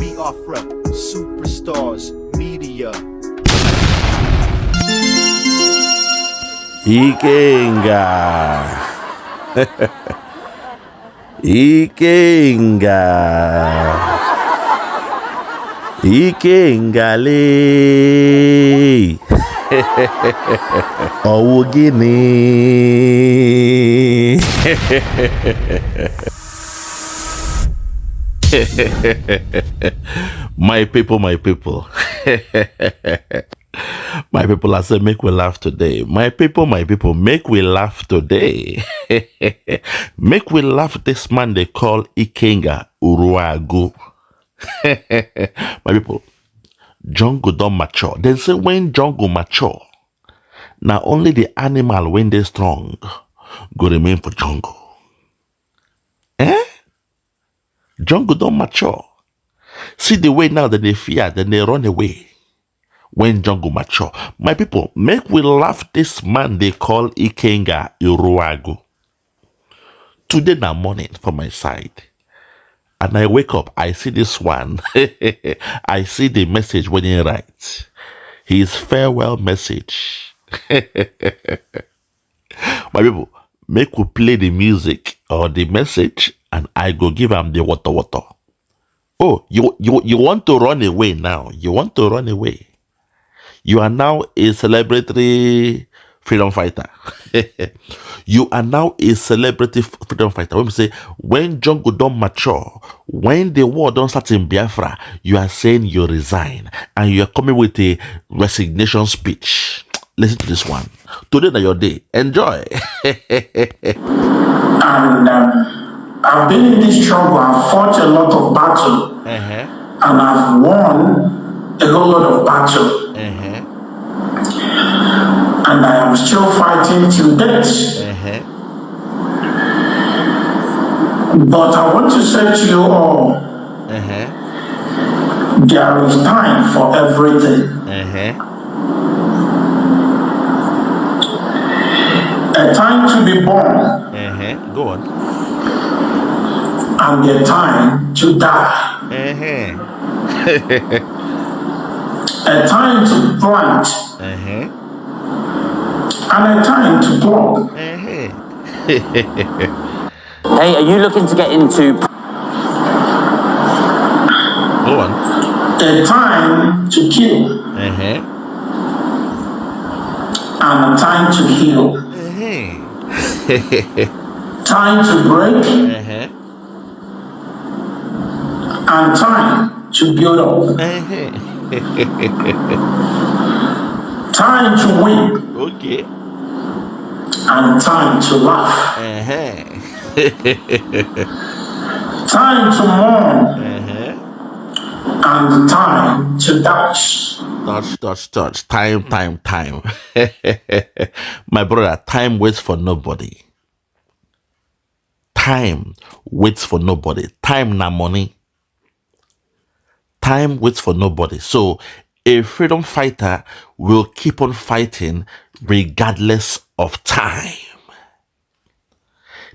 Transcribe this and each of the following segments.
Biafra, superstars, media. Ikenga. Ikenga. Ikenga le. Oh, Guinea. My people, my people. My people, I say, make we laugh today. My people, make we laugh today. Make we laugh this man they call Ikenga Uruagu. My people, jungle don't mature. They say when jungle mature, now only the animal when they strong go remain for jungle. Jungle don't mature. See the way now that they fear, then they run away. When jungle mature. My people, make we laugh this man they call Ikenga Iruagu. Today na morning for my side. And I wake up, I see this one. I see the message when he writes. His farewell message. My people, make we play the music or the message and I go give him the Woto-Woto. Oh, you want to run away now. You want to run away. You are now a celebrity freedom fighter. You are now a celebrity freedom fighter. When we say, when jungle don't mature, when the war don't start in Biafra, you are saying you resign. And you are coming with a resignation speech. Listen to this one. Today is your day. Enjoy. And I've been in this struggle. I've fought a lot of battle. And I've won a whole lot of battle. And I am still fighting till death. But I want to say to you all, there is time for everything. A time to be born. Go on. And a time to die. A time to plant. And a time to block. Hey, are you looking to get into... Go on. A time to kill. And a time to heal. Time to break. And time to build up. Time to win. Okay. And time to laugh. Time to mourn. And time to dance. Touch. Time. My brother, time waits for nobody. Time waits for nobody. Time na money. Time waits for nobody. So a freedom fighter will keep on fighting regardless of time.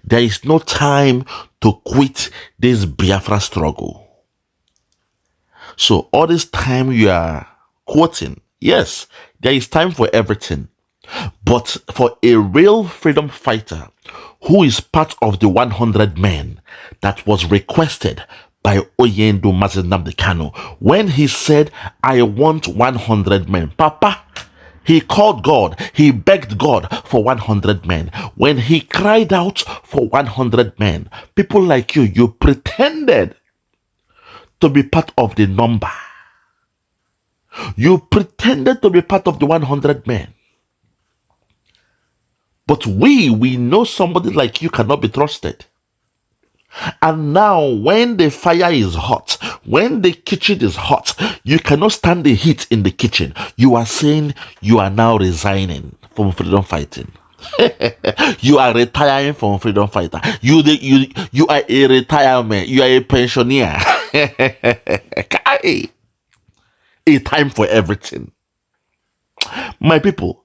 There is no time to quit this Biafra struggle. So all this time you are quoting, yes, there is time for everything. But for a real freedom fighter who is part of the 100 men that was requested by Oyendu Mazenamde Kanu, when he said, I want 100 men. Papa, he called God, he begged God for 100 men. When he cried out for 100 men, people like you pretended to be part of the number. You pretended to be part of the 100 men. But we know somebody like you cannot be trusted. And now when the fire is hot, when the kitchen is hot, you cannot stand the heat in the kitchen. You are saying you are now resigning from freedom fighting. You are retiring from freedom fighter. You are a retirement. You are a pensioner. A time for everything. My people,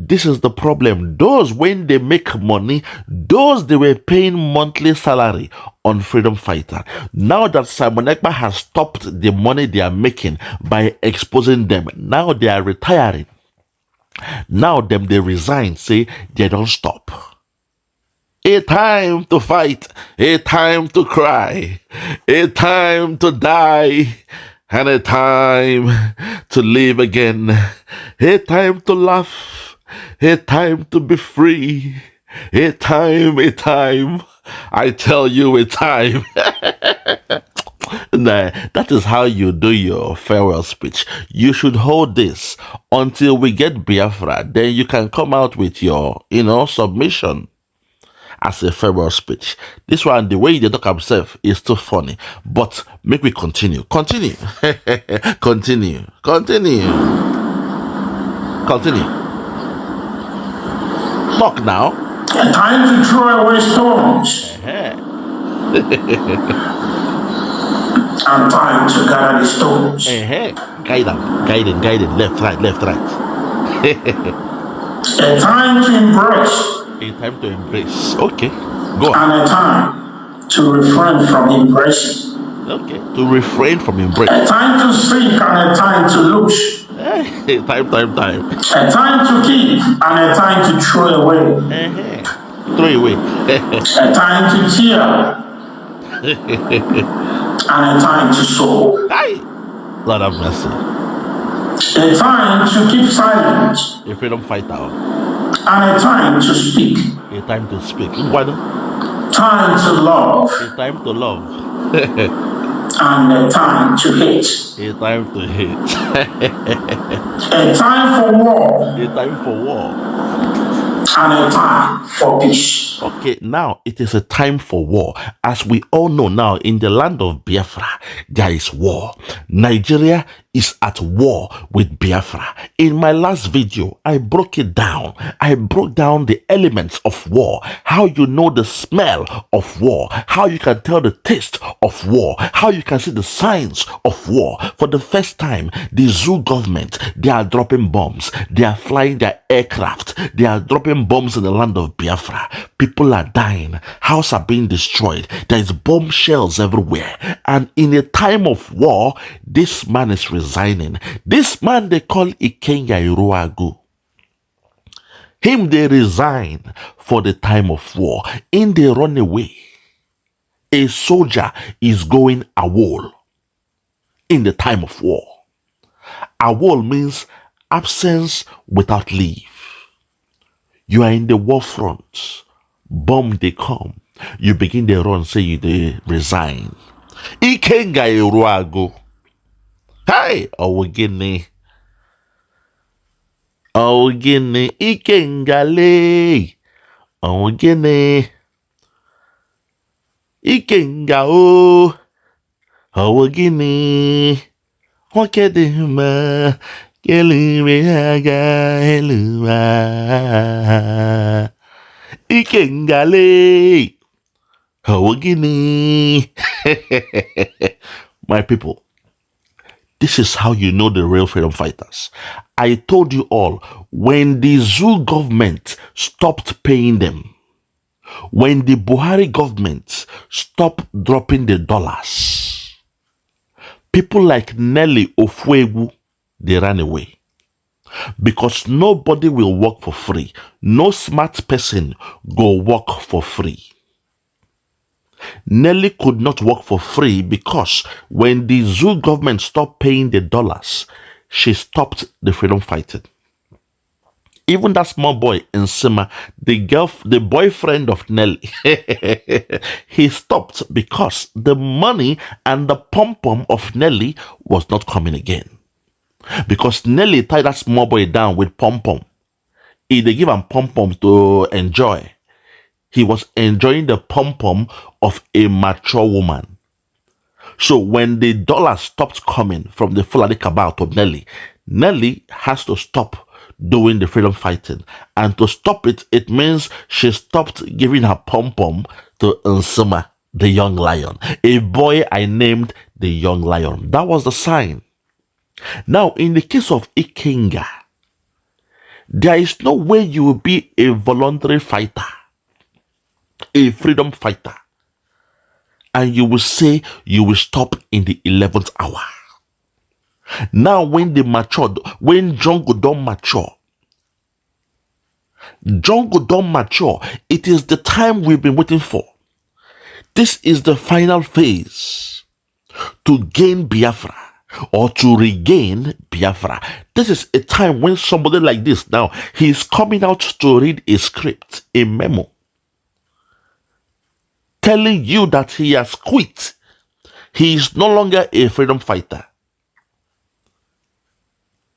This is the problem. Those, when they make money, those they were paying monthly salary on freedom fighter. Now that Simon Eba has stopped the money they are making by exposing them, now they are retiring. Now them they resign, say they don't stop. A time to fight, a time to cry, a time to die, and a time to live again, a time to laugh, a time to be free, a time, I tell you a time. Nah, that is how you do your farewell speech. You should hold this until we get Biafra, then you can come out with your, submission as a farewell speech. This one, the way they talk himself is too funny. But make we continue. Continue. Continue. Talk now. A time to throw away stones. And time to gather the stones. Guide them. Left, right. A time to embrace. A time to embrace. Okay. Go on. And a time to refrain from embracing. Okay. To refrain from embracing. A time to seek and a time to lose. Time. A time to keep and a time to throw away. Throw away. A time to cheer and a time to sow. Lord have mercy. A time to keep silent. A freedom fighter. And a time to speak. A time to speak. Why not? Time to love. A time to love. And a time to hate. A time to hate. A time for war. A time for war. And a time for peace. Okay, now it is a time for war. As we all know now, in the land of Biafra, there is war. Nigeria is at war with Biafra. In my last video, I broke it down. I broke down the elements of war, how you know the smell of war, how you can tell the taste of war, how you can see the signs of war. For the first time, the zoo government, they are dropping bombs. They are flying their aircraft. They are dropping bombs in the land of Biafra. People are dying. Houses are being destroyed. There is bombshells everywhere. And in a time of war, this man is resigning. This man they call Ikenga Iruagu. Him they resign for the time of war. In they run away. A soldier is going AWOL in the time of war. AWOL means absence without leave. You are in the war front. Bomb they come. You begin the run, say you they resign. Ikenga Iruagu. Hey, Ogene. Ikenga le. Ogene. Ikenga o. Ogene. Okedema. Kelumeaga elua. Ikenga le. Ogene. My people, this is how you know the real freedom fighters. I told you all, when the zoo government stopped paying them, when the Buhari government stopped dropping the dollars, people like Nelly Ofuegu, they ran away. Because nobody will work for free. No smart person go work for free. Nelly could not work for free because when the zoo government stopped paying the dollars, she stopped the freedom fighting. Even that small boy in Sima, the boyfriend of Nelly, he stopped because the money and the pom-pom of Nelly was not coming again. Because Nelly tied that small boy down with pom-pom. They give him pom-pom to enjoy. He was enjoying the pom-pom of a mature woman. So when the dollar stopped coming from the Fulani cabal to Nelly, Nelly has to stop doing the freedom fighting. And to stop it, it means she stopped giving her pom-pom to Nsima, the young lion. A boy I named the young lion. That was the sign. Now, in the case of Ikenga, There is no way you will be a voluntary fighter, a freedom fighter, and you will say you will stop in the 11th hour. Now, when they matured, when Jungle don't mature, it is the time we've been waiting for. This is the final phase to gain Biafra or to regain Biafra. This is a time when somebody like this now, he's coming out to read a script, a memo, telling you that he has quit. He is no longer a freedom fighter.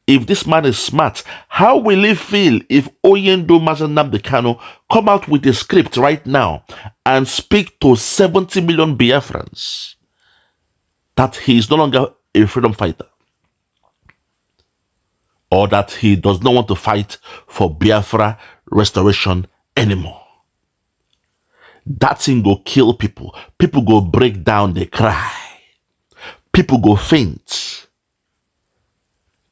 If this man is smart, how will he feel if Oyendo Nnamdi Kanu come out with a script right now and speak to 70 million Biafrans that he is no longer a freedom fighter, or that he does not want to fight for Biafra restoration anymore? That thing go kill people. People go break down, they cry. People go faint.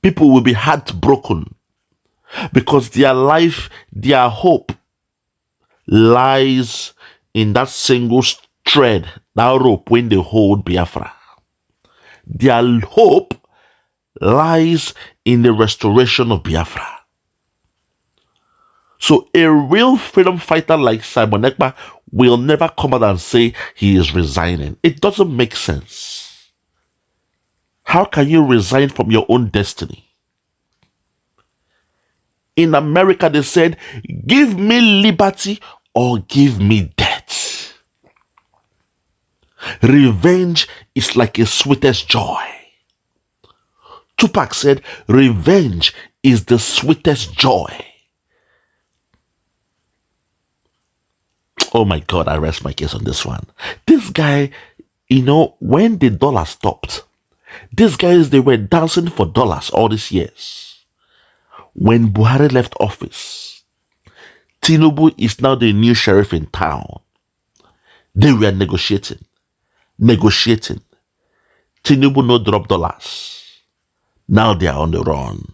People will be heartbroken because their life, their hope lies in that single thread, that rope when they hold Biafra. Their hope lies in the restoration of Biafra. So a real freedom fighter like Simon Eba will never come out and say he is resigning. It doesn't make sense. How can you resign from your own destiny? In America, they said, give me liberty or give me death. Revenge is like a sweetest joy. Tupac said, revenge is the sweetest joy. Oh my God, I rest my case on this one. This guy, when the dollar stopped, these guys, they were dancing for dollars all these years. When Buhari left office, Tinubu is now the new sheriff in town. They were negotiating. Tinubu no drop dollars. Now they are on the run.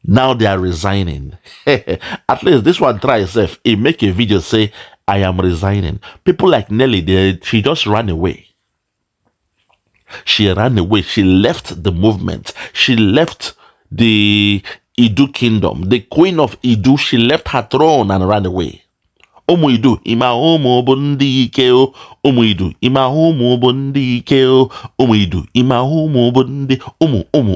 Now they are resigning. At least this one try itself. He make a video say, I am resigning. People like Nelly, she just ran away. She ran away. She left the movement. She left the Idu kingdom. The queen of Idu, she left her throne and ran away. Ụmụ Idu, ima ụmụ bụ ndị ike o. Ụmụ Idu, ima ụmụ bụ ndị ike o. Ụmụ Idu, ima ụmụ bụ ndị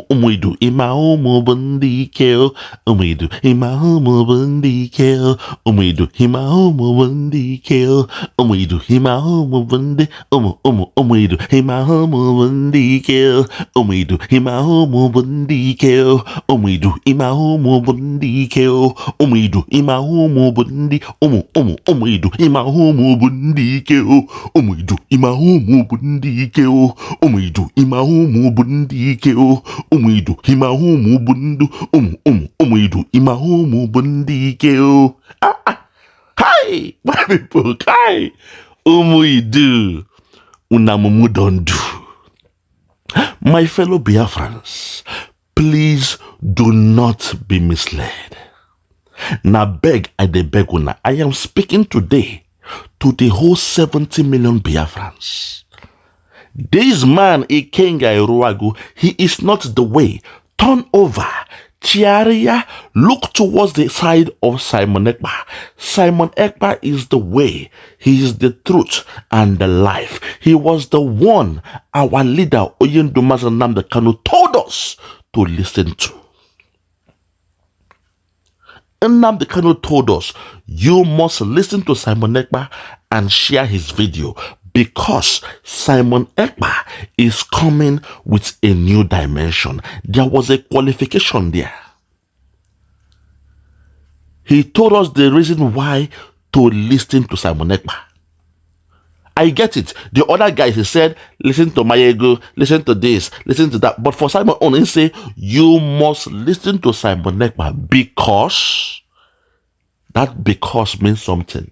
ụmụ Idu, ima ụmụ bụ ndị ike o. Ụmụ Idu, ima ụmụ bụ ndị ike o. Ụmụ Idu, ima ụmụ bụ ndị ike o. Ụmụ Idu, ima ụmụ bụ ndị ụmụ Idu, ima ụmụ bụ ndị ike o. Ụmụ Idu, ima ụmụ bụ ndị ike o. Ụmụ Idu, ima ụmụ bụ ndị ike o. Ụmụ Idu, ima ụmụ bụ ndị ụmụ Idu, ima ụmụ bụ ndị ike o. Ụmụ Idu, ima ụmụ bụ ndị ike o. Ụmụ Idu, ima ụmụ bụ ndị ike o. Ụmụ Idu, ima ụmụ bụ ndị ụmụ Idu, ima ụmụ bụ ndị ike o. Hi, my people, hi. Ụmụ Idu, unamumu don't do. My fellow Biafrans, please do not be misled. Now beg, I beg una. I am speaking today to the whole 70 million Biafrans. This man, Ikenga Iruagu, he is not the way. Turn over. Chiaria, look towards the side of Simon Eba. Simon Eba is the way. He is the truth and the life. He was the one our leader, Oyendo Nnamdi Kanu, told us to listen to. Nnamdi Kanu told us, you must listen to Simon Eba and share his video because Simon Eba is coming with a new dimension. There was a qualification there. He told us the reason why to listen to Simon Eba. I get it. The other guys, he said, listen to Mayego, listen to this, listen to that. But for Simon only, he say, you must listen to Simon Eba because that because means something.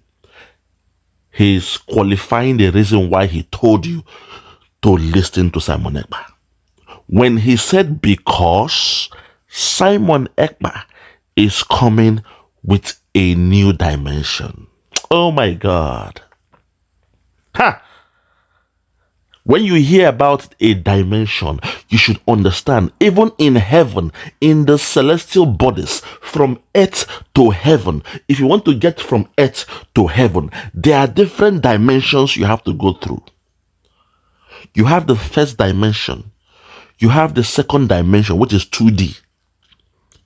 He's qualifying the reason why he told you to listen to Simon Eba. When he said because, Simon Eba is coming with a new dimension. Oh my God. Ha! When you hear about a dimension, you should understand, even in heaven, in the celestial bodies, from earth to heaven, if you want to get from earth to heaven, there are different dimensions you have to go through. You have the first dimension. You have the second dimension, which is 2D.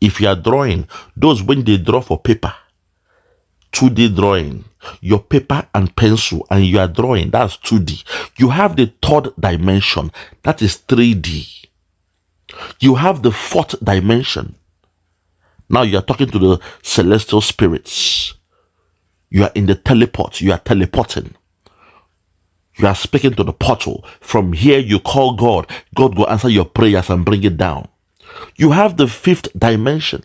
If you are drawing, those when they draw for paper, 2D drawing, your paper and pencil, and you are drawing, that's 2D. You have the third dimension, that is 3D. You have the fourth dimension. Now you are talking to the celestial spirits. You are in the teleport, you are teleporting. You are speaking to the portal. From here you call God. God will answer your prayers and bring it down. You have the fifth dimension.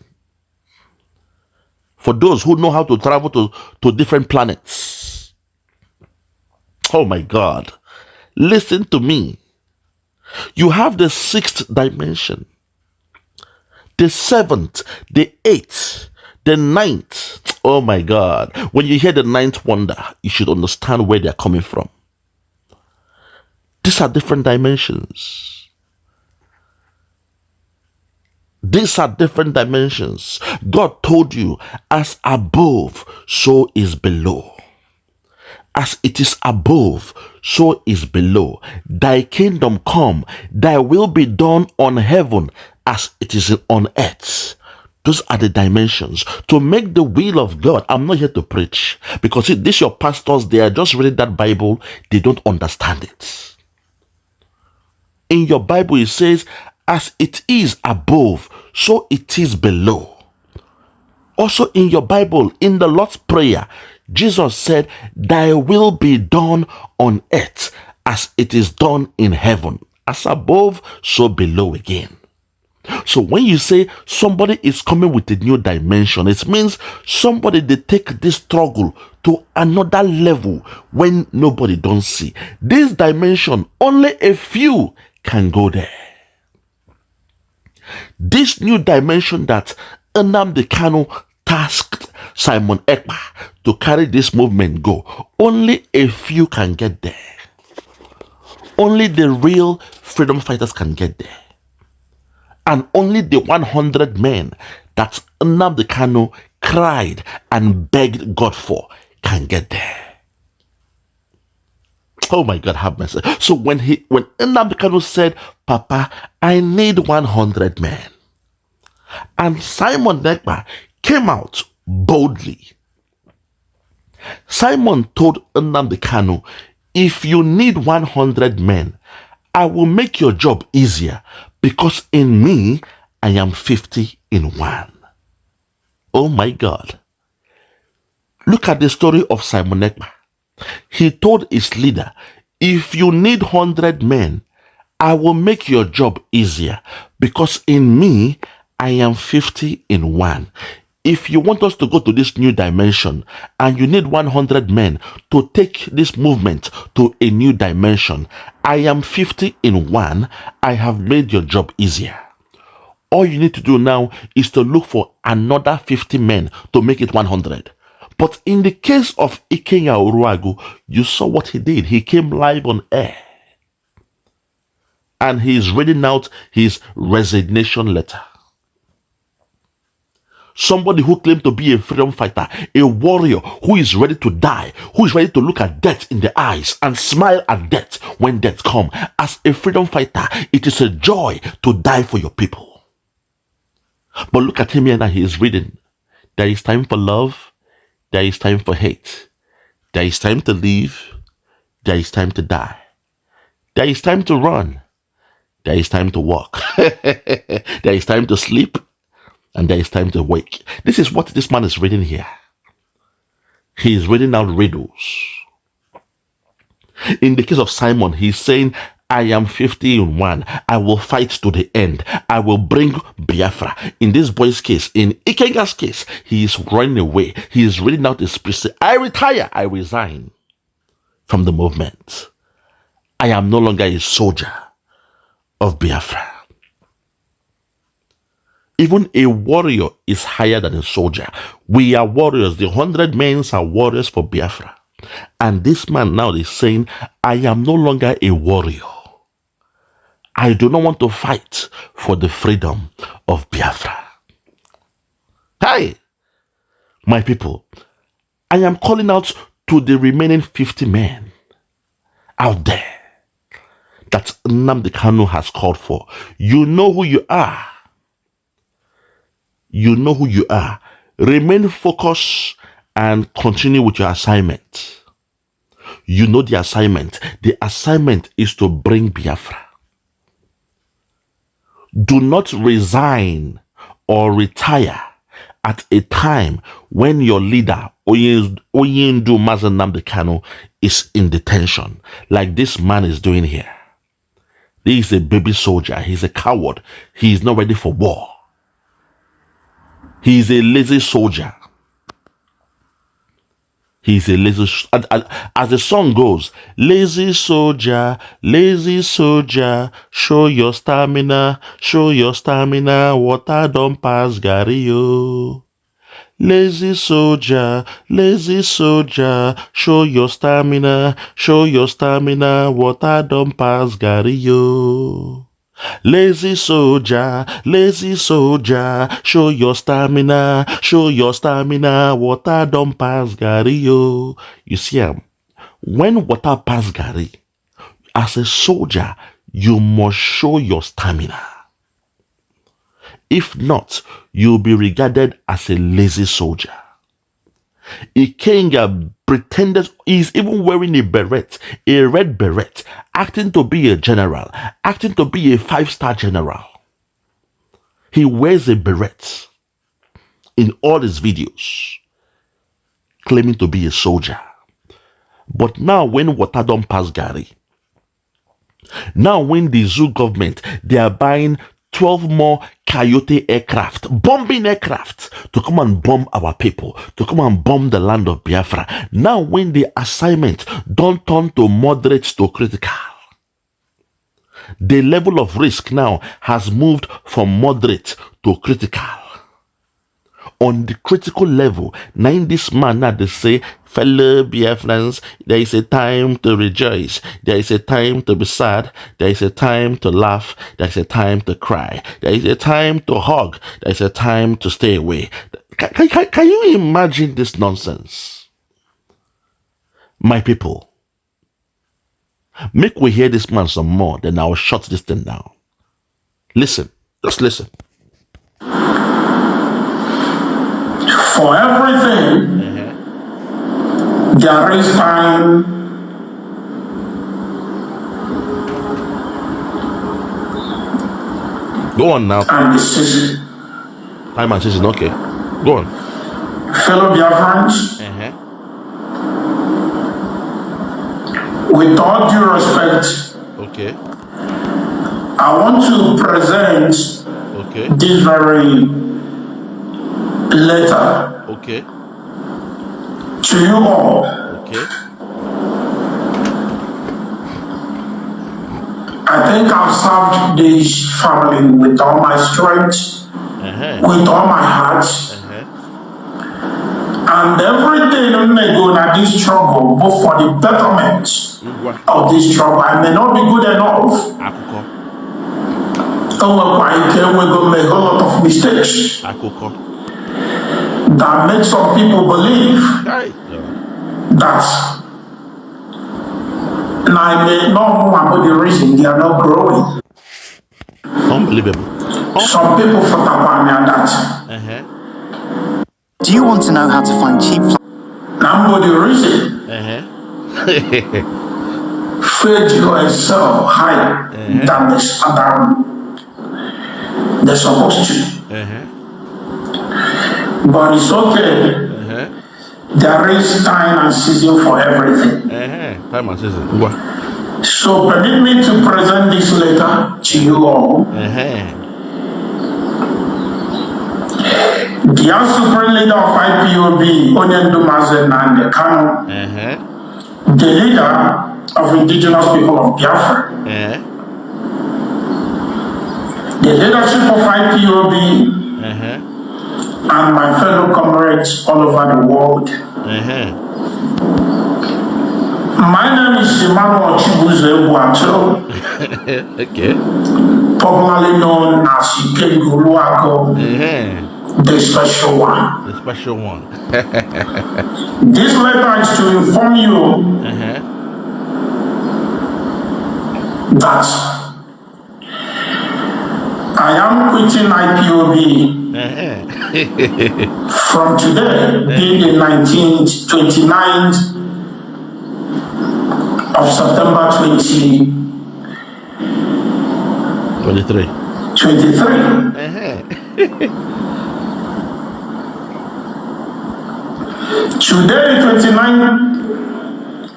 For those who know how to travel to different planets. Oh my God. Listen to me. You have the sixth dimension, the seventh, the eighth, the ninth. Oh my God. When you hear the ninth wonder, you should understand where they're coming from. These are different dimensions. These are different dimensions. God told you, as above, so is below. As it is above, so is below. Thy kingdom come, thy will be done on heaven as it is on earth. Those are the dimensions. To make the will of God, I'm not here to preach. Because these your pastors, they are just reading that Bible, they don't understand it. In your Bible, it says, as it is above, so it is below. Also in your Bible, in the Lord's Prayer, Jesus said, thy will be done on earth as it is done in heaven. As above, so below again. So when you say somebody is coming with a new dimension, it means somebody, they take this struggle to another level when nobody don't see. This dimension, only a few can go there. This new dimension that Nnamdi Kanu tasked Simon Eba to carry this movement go, only a few can get there. Only the real freedom fighters can get there. And only the 100 men that Nnamdi Kanu cried and begged God for can get there. Oh my God, have mercy. So when Nnamdi Kanu said, Papa, I need 100 men. And Simon Eba came out boldly. Simon told Nnamdi Kanu, if you need 100 men, I will make your job easier because in me, I am 50 in one. Oh my God. Look at the story of Simon Eba. He told his leader, if you need 100 men, I will make your job easier because in me, I am 50 in one. If you want us to go to this new dimension and you need 100 men to take this movement to a new dimension, I am 50 in one. I have made your job easier. All you need to do now is to look for another 50 men to make it 100. But in the case of Ikenga Uruagu, you saw what he did. He came live on air. And he is reading out his resignation letter. Somebody who claimed to be a freedom fighter, a warrior who is ready to die, who is ready to look at death in the eyes and smile at death when death comes. As a freedom fighter, it is a joy to die for your people. But look at him here now, he is reading. There is time for love. There is time for hate. There is time to live. There is time to die. There is time to run. There is time to walk. There is time to sleep. And there is time to wake. This is what this man is reading here. He is reading out riddles. In the case of Simon, he's saying, I am 50 in one. I will fight to the end. I will bring Biafra. In this boy's case, in Ikenga's case, he is running away. He is reading out his speech. I retire. I resign from the movement. I am no longer a soldier of Biafra. Even a warrior is higher than a soldier. We are warriors. The 100 men are warriors for Biafra. And this man now is saying, I am no longer a warrior. I do not want to fight for the freedom of Biafra. Hey, my people, I am calling out to the remaining 50 men out there that Nnamdi Kanu has called for. You know who you are. You know who you are. Remain focused and continue with your assignment. You know the assignment. The assignment is to bring Biafra. Do not resign or retire at a time when your leader, Oyindu Mazen Nnamdi Kanu, is in detention, like this man is doing here. He is a baby soldier. He's a coward. He is not ready for war. He is a lazy soldier. He's a lazy, as the song goes, lazy soldier, show your stamina, water don't pass Gary, yo. Lazy soldier, show your stamina, water don't pass Gary, yo. Lazy soldier, show your stamina, water don't pass Gary, yo. You see, when water pass Gary, as a soldier, you must show your stamina. If not, you'll be regarded as a lazy soldier. Ikenga pretended, he's even wearing a beret, a red beret, acting to be a general, acting to be a 5-star general. He wears a beret in all his videos, claiming to be a soldier. But now when water don't pass Gary, now when the zoo government, they are buying 12 more Coyote aircraft, bombing aircraft, to come and bomb our people, to come and bomb the land of Biafra. Now when the assignment don't turn to moderate to critical, the level of risk now has moved from moderate to critical. On the critical level, now in this man now they say, fellow Biafrans, there is a time to rejoice, there is a time to be sad, there is a time to laugh, there is a time to cry, there is a time to hug, there is a time to stay away. Can you imagine this nonsense? My people, make we hear this man some more, then I'll shut this thing down. Listen, just listen. For everything, there is time Go on now. and the season. Time and season, okay. Go on. Fellow Biafrans, with all due respect, Okay. I want to present this very letter Okay. to you all. Okay. I think I've served this family with all my strength, with all my heart, and everything may go in this struggle, but for the betterment of this struggle, I may not be good enough. I can we go make a lot of mistakes that make some people believe that now I may not know about the reason they are not growing. Unbelievable. Some people for that. Do you want to know how to find cheap Now the reason faith yourself higher than they're supposed to. But it's okay. There is time and season for everything. Time and season. So permit me to present this letter to you all. The Supreme Leader of Ipob, Oyindu Mazen Nnamdi Kanu, the leader of indigenous people of Biafra, the leadership of Ipob and my fellow comrades all over the world. My name is Simon Eba, Okay. popularly known as Ikenga Uruagu, the special one. The special one. This letter is to inform you that I am quitting IPOB from today, being the 29th of September 2023. Today, 29th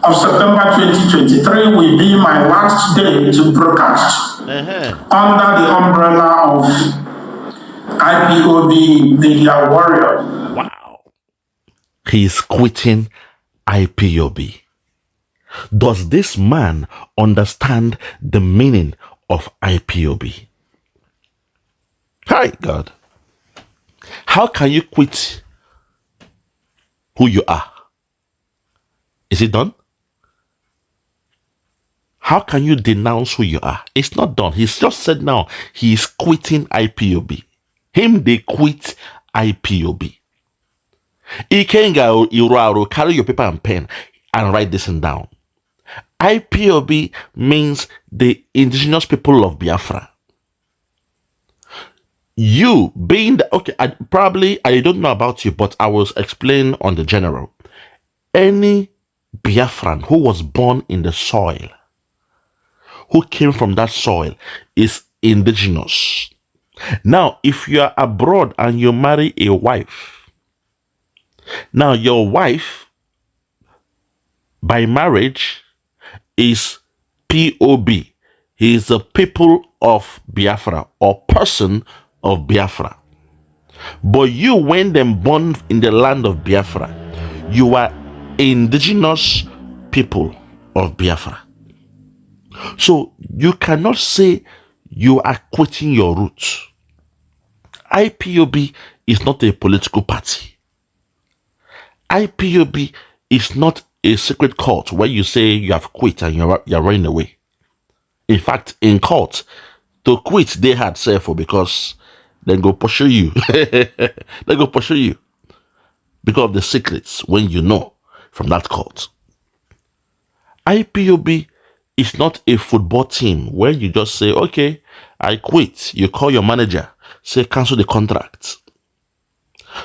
of September 2023, will be my last day to broadcast under the umbrella of IPOB Media Warrior. Wow. He's quitting IPOB. Does this man understand the meaning of IPOB? Hi, God. How can you quit who you are? Is it done? How can you denounce who you are? It's not done. He's just said now he's quitting IPOB. Him, they quit IPOB. Ikenga or Iruagu, carry your paper and pen and write this down. IPOB means the indigenous people of Biafra. You being the, okay, I don't know about you, but I will explain on the general. Any Biafran who was born in the soil, who came from that soil, is indigenous. Now, if you are abroad and you marry a wife, now your wife, by marriage, is POB. He is a people of Biafra or person of Biafra. But you, when them born in the land of Biafra, you are indigenous people of Biafra. So you cannot say you are quitting your roots. IPOB is not a political party. IPOB is not a secret cult where you say you have quit and you're running away. In fact, in court, to quit, they had said for because then go pursue you. They go pursue you because of the secrets when you know from that court. IPOB is not a football team where you just say, okay, I quit. You call your manager, say cancel the contract.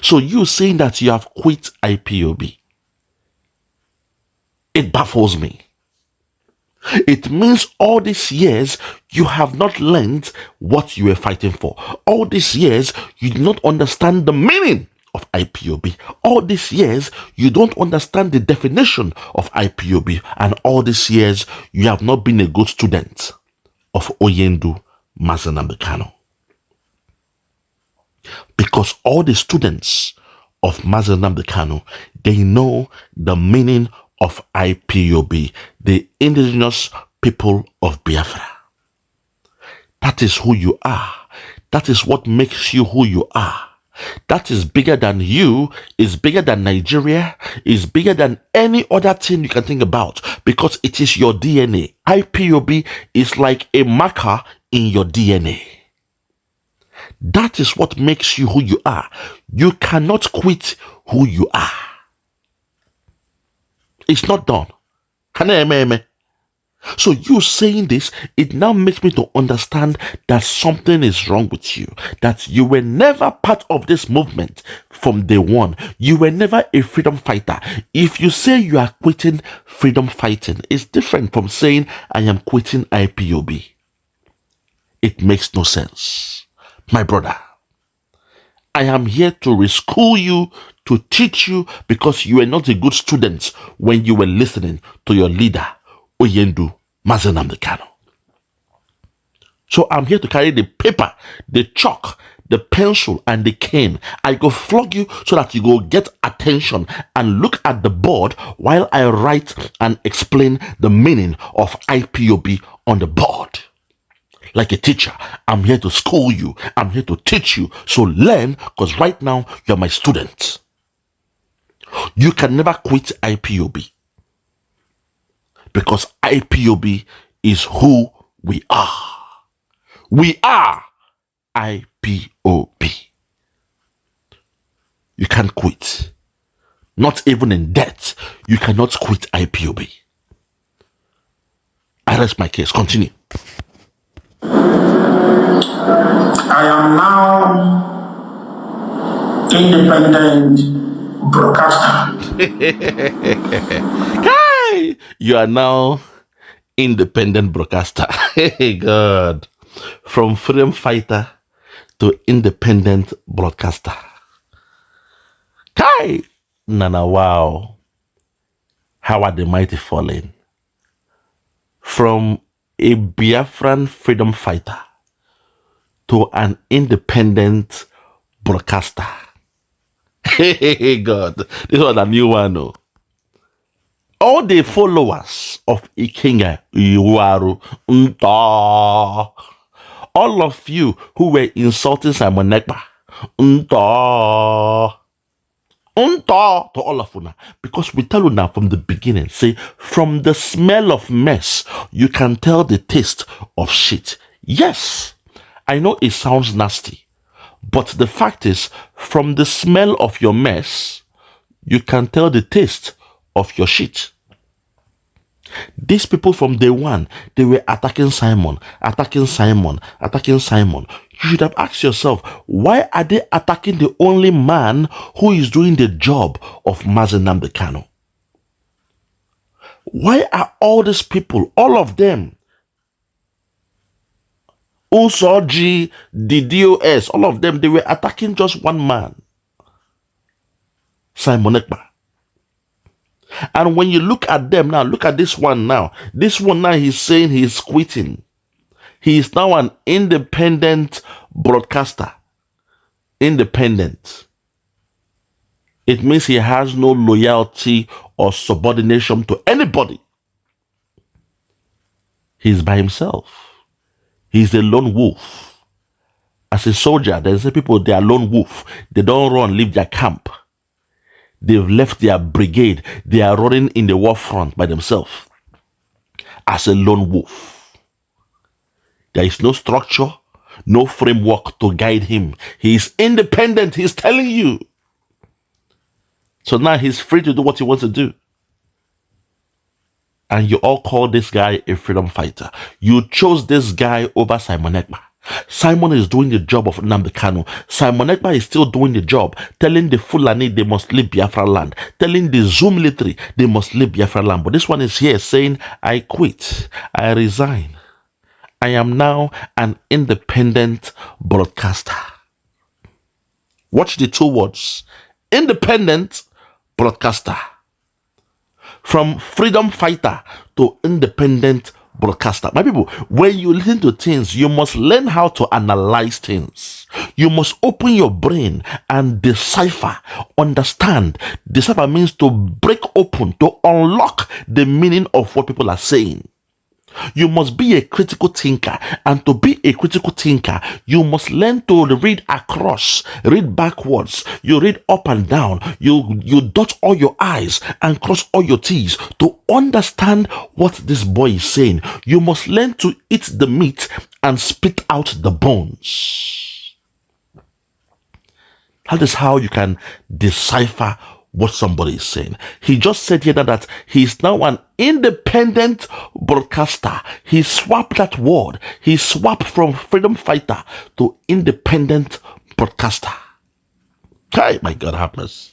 So you saying that you have quit IPOB, it baffles me. It means all these years you have not learned what you were fighting for. All these years you do not understand the meaning of IPOB. All these years you don't understand the definition of IPOB. And all these years you have not been a good student of Oyendu Mazenambekano. Because all the students of Mazenambekano, they know the meaning of IPOB, the indigenous people of Biafra. That is who you are. That is what makes you who you are. That is bigger than you, is bigger than Nigeria, is bigger than any other thing you can think about, because it is your DNA. IPOB is like a marker in your DNA. That is what makes you who you are. You cannot quit who you are. It's not done. So you saying this, it now makes me to understand that something is wrong with you. That you were never part of this movement from day one. You were never a freedom fighter. If you say you are quitting freedom fighting, it's different from saying I am quitting IPOB. It makes no sense. My brother, I am here to reschool you, to teach you, because you were not a good student when you were listening to your leader, Oyendu Mazenambekano. So I'm here to carry the paper, the chalk, the pencil, and the cane. I go flog you so that you go get attention and look at the board while I write and explain the meaning of IPOB on the board. like a teacher. I'm here to school you. I'm here to teach you. So learn, because right now you're my student. You can never quit IPOB, because IPOB is who we are. We are IPOB. You can't quit. Not even in debt. You cannot quit IPOB. I rest my case. Continue. I am now independent broadcaster. Hey, you are now independent broadcaster. Hey, God. From freedom fighter to independent broadcaster. Kai! Nana, wow. How are the mighty falling? From a Biafran freedom fighter to an independent broadcaster. Hey, God. This was a new one, no? All the followers of Ikenga, Iruagu, all of you who were insulting Simon Eba, to all of you now, because we tell you now from the beginning, say, from the smell of mess, you can tell the taste of shit. Yes, I know it sounds nasty, but the fact is, from the smell of your mess, you can tell the taste of your shit. These people from day one, they were attacking Simon. You should have asked yourself, why are they attacking the only man who is doing the job of Mazi Nnamdi Kanu? Why are all these people, all of them, Usoji, the DOS, all of them, they were attacking just one man, Simon Eba. And when you look at them now, look at this one now. This one now, he's saying he's quitting. He is now an independent broadcaster. Independent. It means he has no loyalty or subordination to anybody. He's by himself. He's a lone wolf. As a soldier, there's some people, they are lone wolf. They don't run, leave their camp. They've left their brigade. They are running in the war front by themselves as a lone wolf. There is no structure, no framework to guide him. He is independent. He's telling you. So now he's free to do what he wants to do. And you all call this guy a freedom fighter. You chose this guy over Simon Eba. Simon is doing the job of Nnamdi Kanu. Simon Eba is still doing the job, telling the Fulani they must leave Biafra land, telling the Zoo military they must leave Biafra land. But this one is here saying, I quit, I resign. I am now an independent broadcaster. Watch the two words, independent broadcaster. From freedom fighter to independent broadcaster. My people, when you listen to things, you must learn how to analyze things. You must open your brain and decipher, understand. Decipher means to break open, to unlock the meaning of what people are saying. You must be a critical thinker, and to be a critical thinker, you must learn to read across, read backwards, you read up and down, you dot all your I's and cross all your T's to understand what this boy is saying. You must learn to eat the meat and spit out the bones. That is how you can decipher what somebody is saying. He just said here that he is now an independent broadcaster. He swapped that word. He swapped from freedom fighter to independent broadcaster. Okay, my God, have mercy.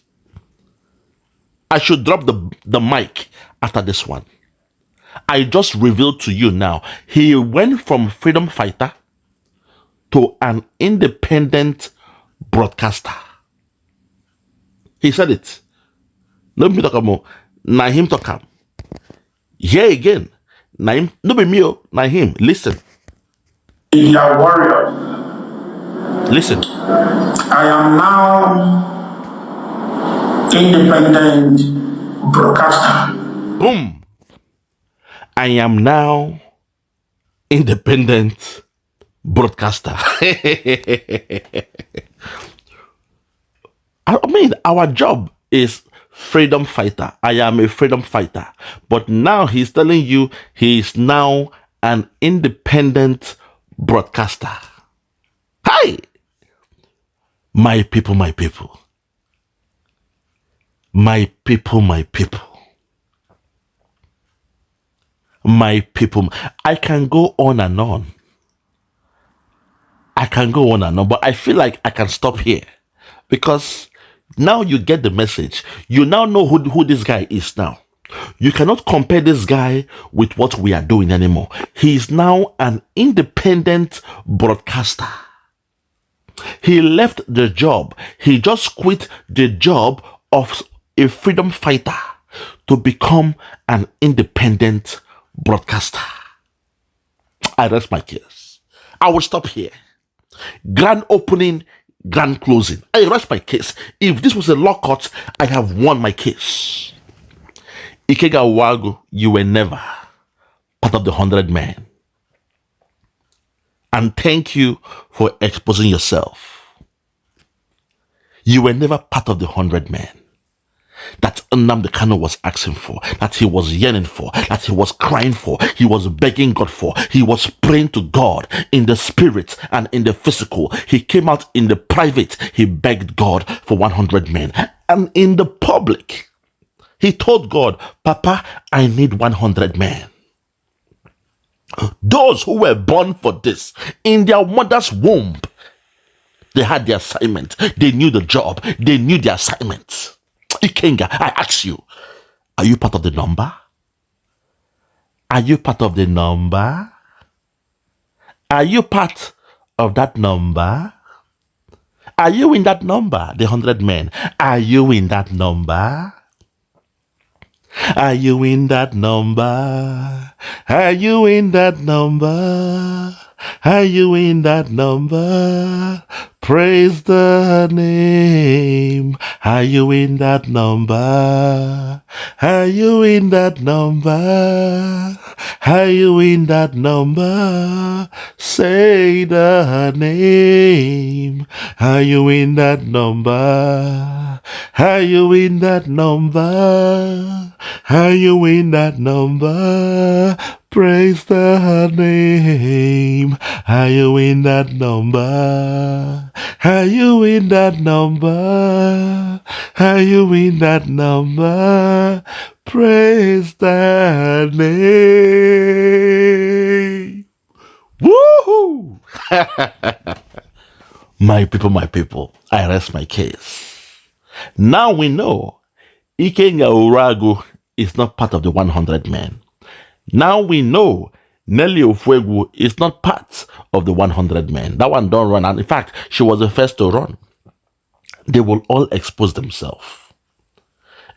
I should drop the mic after this one. I just revealed to you now. He went from freedom fighter to an independent broadcaster. He said it. No me talk about. Na him talk am. Here again. Na him. No be me. Na him. Listen. You are warrior. Listen. I am now independent broadcaster. Boom. I am now independent broadcaster. I mean, our job is freedom fighter. I am a freedom fighter. But now he's telling you he is now an independent broadcaster. Hi! My people, my people. My people, my people. My people. I can go on and on. I can go on and on, but I feel like I can stop here because now you get the message. You now know who this guy is now. You cannot compare this guy with what we are doing anymore. He is now an independent broadcaster. He left the job. He just quit the job of a freedom fighter to become an independent broadcaster. I rest my case. I will stop here. Grand opening, grand closing. I rest my case. If this was a law court, I have won my case. Ikenga Uruagu, you were never part of the 100 men. And thank you for exposing yourself. You were never part of the 100 men that Nnamdi Kanu was asking for, that he was yearning for, that he was crying for, he was begging God for, he was praying to God in the spirit and in the physical. He came out in the private, he begged God for 100 men. And in the public, he told God, Papa, I need 100 men. Those who were born for this, in their mother's womb, they had the assignment, they knew the job, they knew the assignment. Ikenga, I ask you, are you part of the number? Are you part of the number? Are you part of that number? Are you in that number, the 100 men? Are you in that number? Are you in that number? Are you in that number? Are you in that number? Praise the name. Are you in that number? Are you in that number? Are you in that number? Say the name. Are you in that number? Are you in that number? Are you in that number? Praise the name. Are you in that number? Are you in that number? Are you in that number? Praise the name. Woohoo! My people, I rest my case. Now we know Ikenga Uruagu is not part of the 100 men. Now we know Nelly Ofuegu is not part of the 100 men. That one don't run. And in fact, she was the first to run. They will all expose themselves.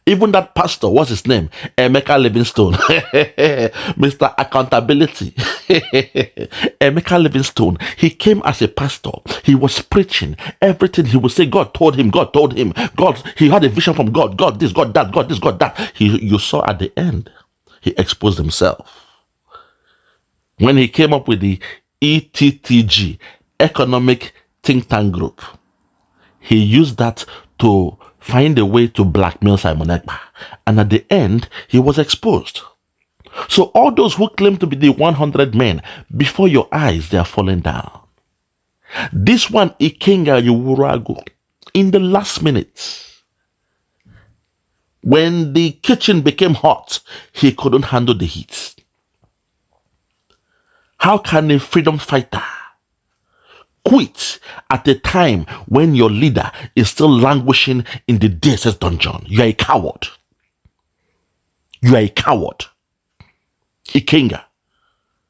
Even that pastor, what's his name? Emeka Livingstone. Mr. Accountability. Emeka Livingstone. He came as a pastor. He was preaching. Everything he would say, God told him. God, he had a vision from God. God this, God that, God this, God that. You saw at the end, he exposed himself. When he came up with the ETTG, Economic Think Tank Group, he used that to find a way to blackmail Simon Eba. And at the end, he was exposed. So all those who claim to be the 100 men, before your eyes, they are falling down. This one, Ikenga Uruagu, in the last minute, when the kitchen became hot, he couldn't handle the heat. How can a freedom fighter quit at a time when your leader is still languishing in the DSS dungeon? You are a coward. You are a coward. Ikenga,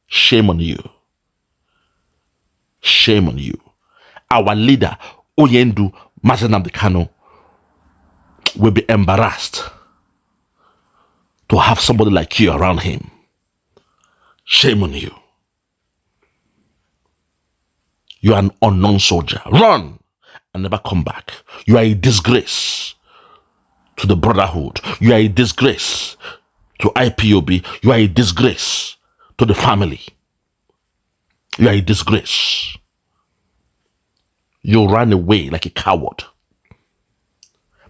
shame on you. Shame on you. Our leader, Oyendu Nnamdi Kanu, will be embarrassed to have somebody like you around him. Shame on you. You are an unknown soldier. Run and never come back. You are a disgrace to the brotherhood. You are a disgrace to Ipob. You are a disgrace to the family. You are a disgrace. You ran away like a coward.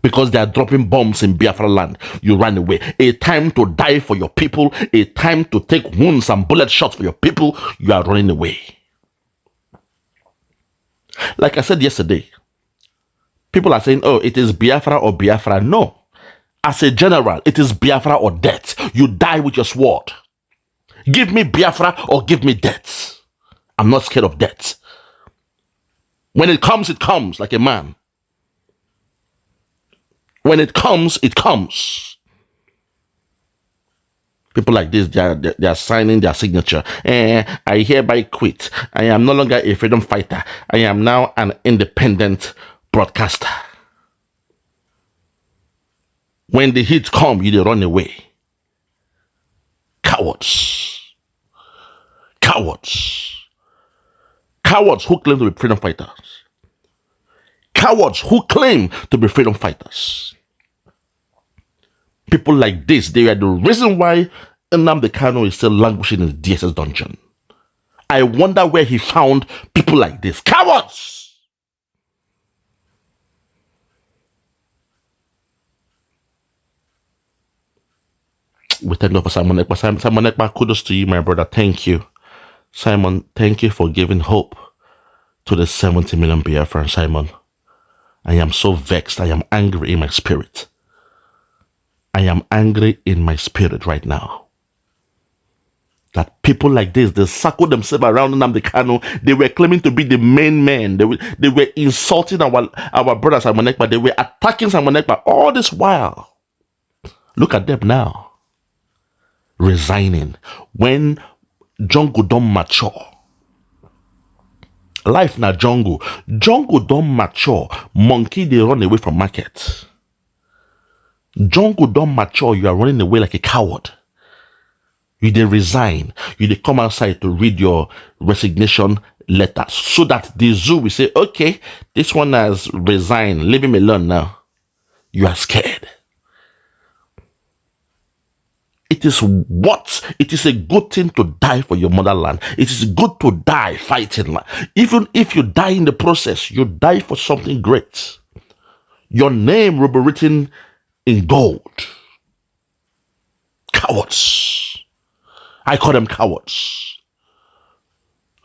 Because they are dropping bombs in Biafra land, you ran away. A time to die for your people, a time to take wounds and bullet shots for your people, you are running away. Like I said yesterday, people are saying, oh, it is Biafra or Biafra. No. As a general, it is Biafra or death. You die with your sword. Give me Biafra or give me death. I'm not scared of death. When it comes like a man. When it comes, it comes. People like this, they are signing their signature. I hereby quit. I am no longer a freedom fighter. I am now an independent broadcaster. When the heat come, you run away. Cowards. Cowards. Cowards who claim to be freedom fighters. Cowards who claim to be freedom fighters. People like this, they are the reason why Nnamdi Kanu is still languishing in the DSS dungeon. I wonder where he found people like this. Cowards! We thank God for Simon Eba. Simon Eba, kudos to you, my brother. Thank you. Simon, thank you for giving hope to the 70 million Biafrans, Simon. I am so vexed. I am angry in my spirit. I am angry in my spirit right now. That people like this, they circle themselves around Nnamdi Kanu. They were claiming to be the main men. They were insulting our brother Simon Eba. They were attacking Simon Eba all this while. Look at them now. Resigning. When jungle don't mature. Life na jungle. Jungle don't mature. Monkey, they run away from market. Jungle don't mature. You are running away like a coward. You they resign. You they come outside to read your resignation letter. So that the zoo will say, okay, this one has resigned. Leave him alone now. You are scared. It is what? It is a good thing to die for your motherland. It is good to die fighting. Even if you die in the process, you die for something great. Your name will be written in gold. Cowards. I call them cowards.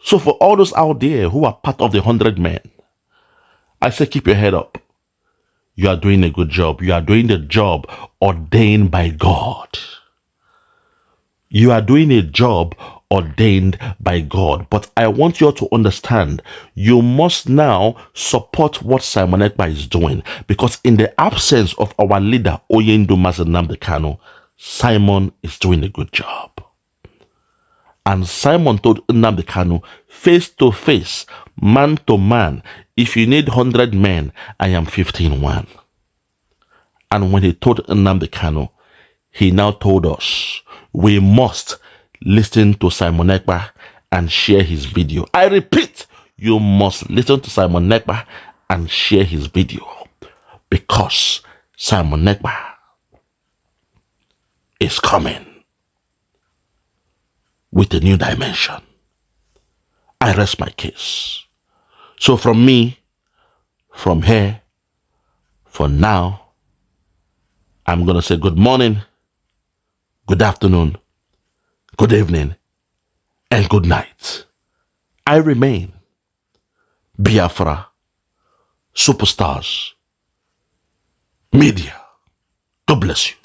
So for all those out there who are part of the 100 men, I say keep your head up. You are doing a good job. You are doing the job ordained by God. You are doing a job ordained by God. But I want you all to understand, you must now support what Simon Eba is doing. Because in the absence of our leader, Oyendo Nnamdi Kanu, Simon is doing a good job. And Simon told Nnamdi Kanu, face to face, man to man, if you need 100 men, I am 15-1. And when he told Nnamdi Kanu, he now told us, we must listen to Simon Eba and share his video. I repeat, you must listen to Simon Eba and share his video. Because Simon Eba is coming with a new dimension. I rest my case. So from me, from here, for now, I'm going to say good morning, good afternoon, good evening, and good night. I remain Biafra Superstars Media. God bless you.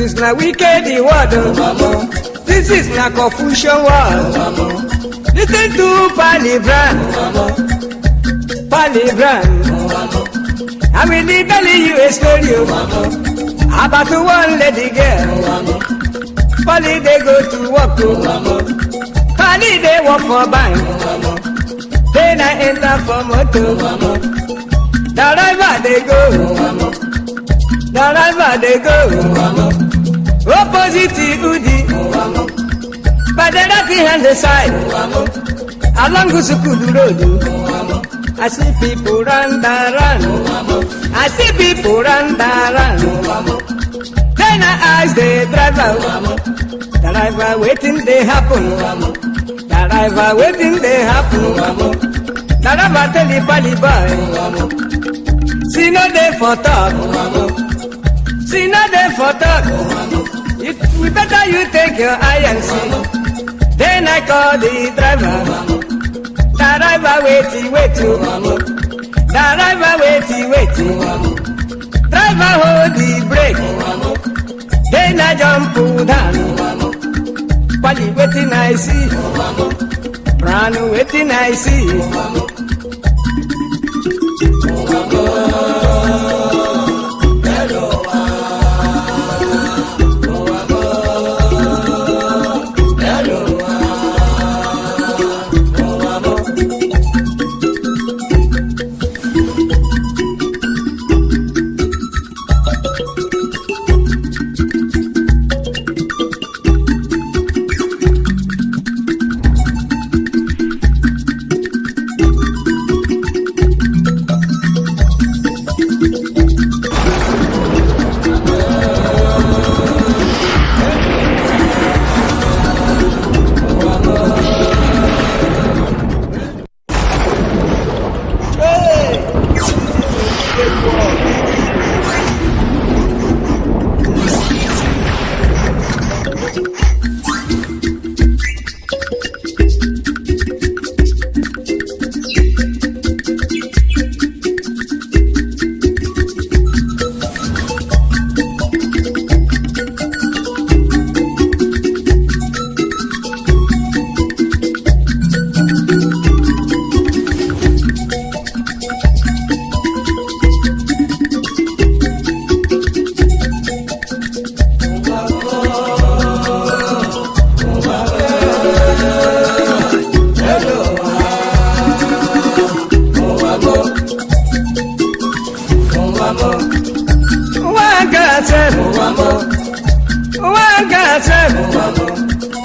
is not wicked world. This is not confusion world. Listen to Palibran. I will tell you a story about one lady girl. Polly they go to work. Polly they work for bank. Then I enter for motor. The driver they go. Opposite Udi. But the left hand the side. Along Gusukudu Road. I see people run. I see people run. Then I ask the driver. The driver waiting they happen. The driver waiting they happen. The driver tell the Pali boy. See no day for talk. See no day for talk. We better you take your eye and see. Then I call the driver. The driver waiting. The driver waiting. Driver hold the brake. Then I jump down. Pali waiting I see. Brand waiting I see.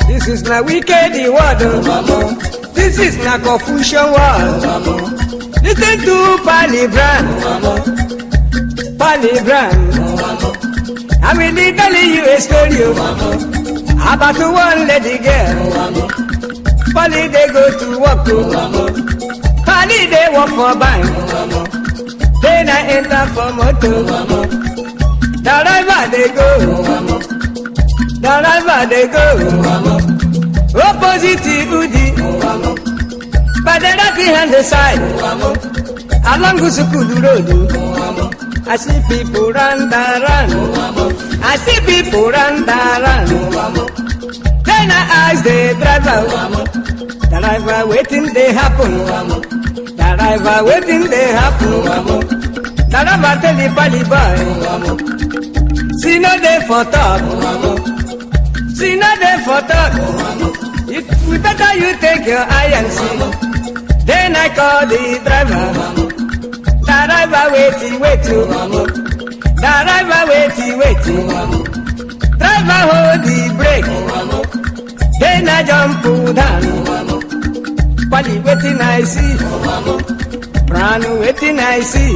This is not wicked world. This is not confusion world. Listen to Palibran. I will tell you a story about one lady girl. Polly they go to work. Polly they work for bank. Then I enter for motor. The driver they go. Opposite Udi. But the left hand the side. Along Gusukudu Road. I see people run. I see people run. Then I ask the driver. The driver waiting they happen. The driver waiting they happen. The driver tell the Pali boy. See no day for talk. See no day for talk. We better you take your eye and see. Then I call the driver. The driver waiting. The driver waiting. Driver hold the brake. Then I jump down. Pali waiting I see. Brand waiting I see.